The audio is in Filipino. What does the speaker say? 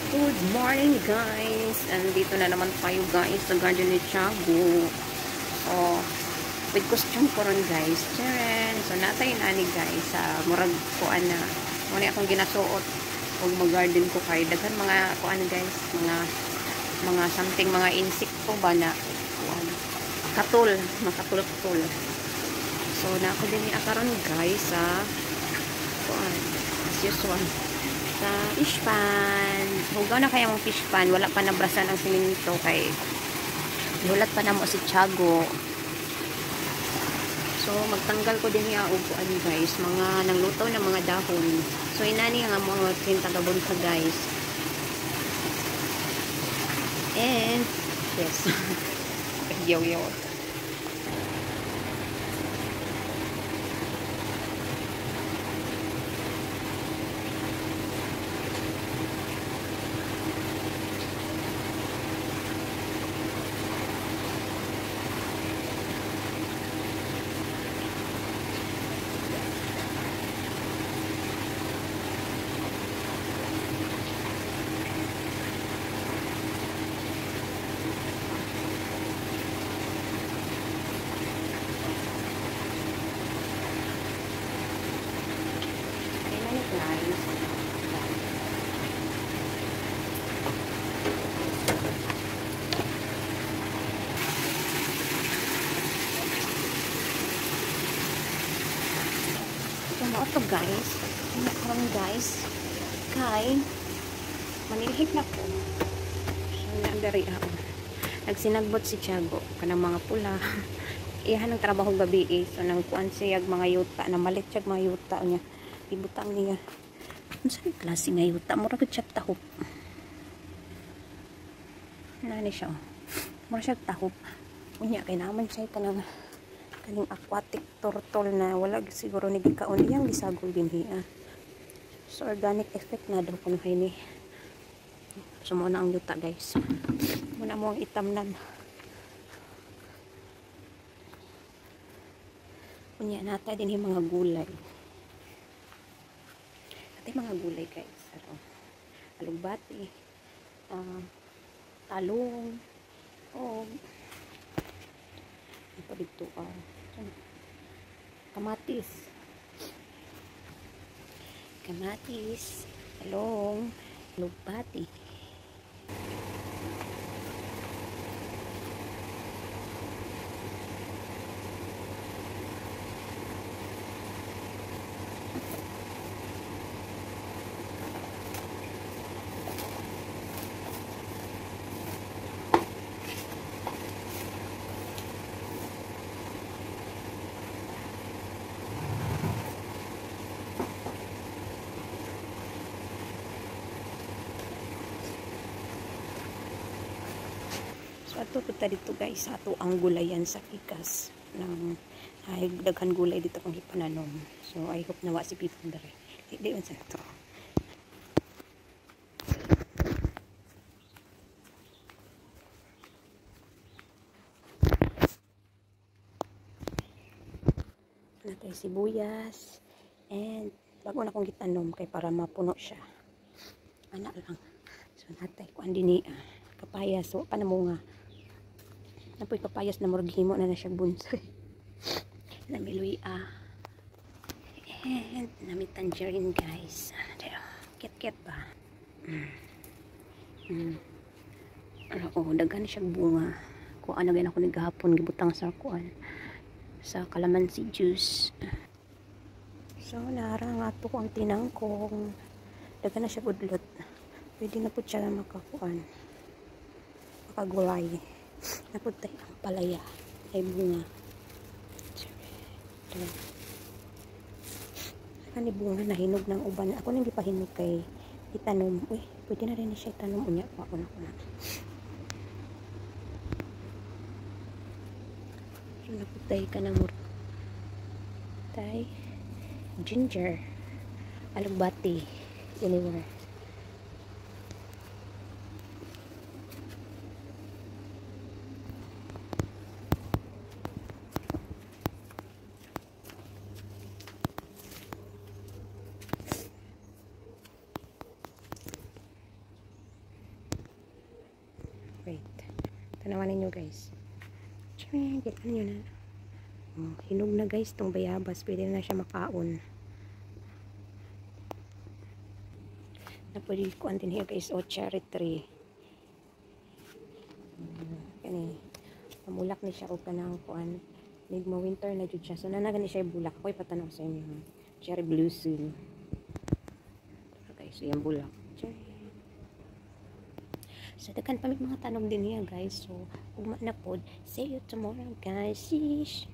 Good morning guys! Andito na naman tayo guys sa garden ni Tiago. So, with costume ko ron guys. Tcharan! So, natay nani guys sa murag kuan na. Muna akong ginasuot og mag-garden ko kay daghan mga kuan guys. Mga something, mga insekto ba na kuan. Katul. Makatul-katul. So, na ako din akaron guys sa kuan. As usual. Sa fish pan. Hugaw na kaya mong fish pan. Wala pa nabrasan ang siminto kay hulat pa na mo si Tiago. So, magtanggal ko din yung upuan guys. Mga nangluto na mga dahon. So, inani nga mga tagabon ka guys. And, yes. Yo-yo. Ito guys, nakarang guys, kay manilhik na ko. So, nandari ako. Nagsinagbot si Tiago kanang mga pula. Iyahan ng trabaho gabi eh. So, nang kuan siya mga yuta, na malit siya mga yuta niya. Ibutang niya. Ano saan yung klase nga yuta? Mura ko siya tahop. Nani siya? Mura siya tahop. Unya, kay naman siya kanang kaning aquatic turtle na wala siguro ni gikaon iyang gisagol din hiya. So organic effect na daw kuno hay ni. So mo na ang yuta guys. Muna mo ang itamnan. Unya nata din yung mga gulay. Ate mga gulay guys. Alugbati. Talong. Ito dito kamatis, talong, alugbati. Ato kita dito guys, ato ang gulayan sa kikas ng ay daghan gulay dito kung ipananom. So I hope nawa si Pipon dere. Di man sa to. Natay sibuyas and bago na kong gitanom kay para mapuno siya. Ana lang. So natay kuan dinhi papayas so panamunga. Napoy papayas na murghimo na siya bunsoy. Namiluya. And nami tangerine guys. Ket-ket ba? Oo, daghan siya bunga. Kuan na gyud ako nagahapon gibutang sa kuan sa calamansi juice. So nara nga to ang tinangkong. Daghan na siya budlot. Pwede na po siya makakuan. Makagulay. Naputay ang palaya ay bunga. Kani bunga na hinog ng uban. Ako nang gipahinog kay itanom. Uy, pwede na rin siya itanom unya pa ako na. So naputay ka na mur. Tay ginger, alugbati, anywhere. Wait. Tanawan ninyo guys. Charing. Kita nyo na. Oh, hinog na guys tong bayabas. Pwede na siya makaon. Napuli ko din here guys. O cherry tree. Kani. Pamulak ni siya o kanang kuan. Nigma winter na jud siya. So nanagan ni siya bulak. Ako'y patanaw sa inyo. Cherry blossom. So yung bulak. So daghan pa may mga tanom din niya guys. So ugma na pod. See you tomorrow guys. Sheesh.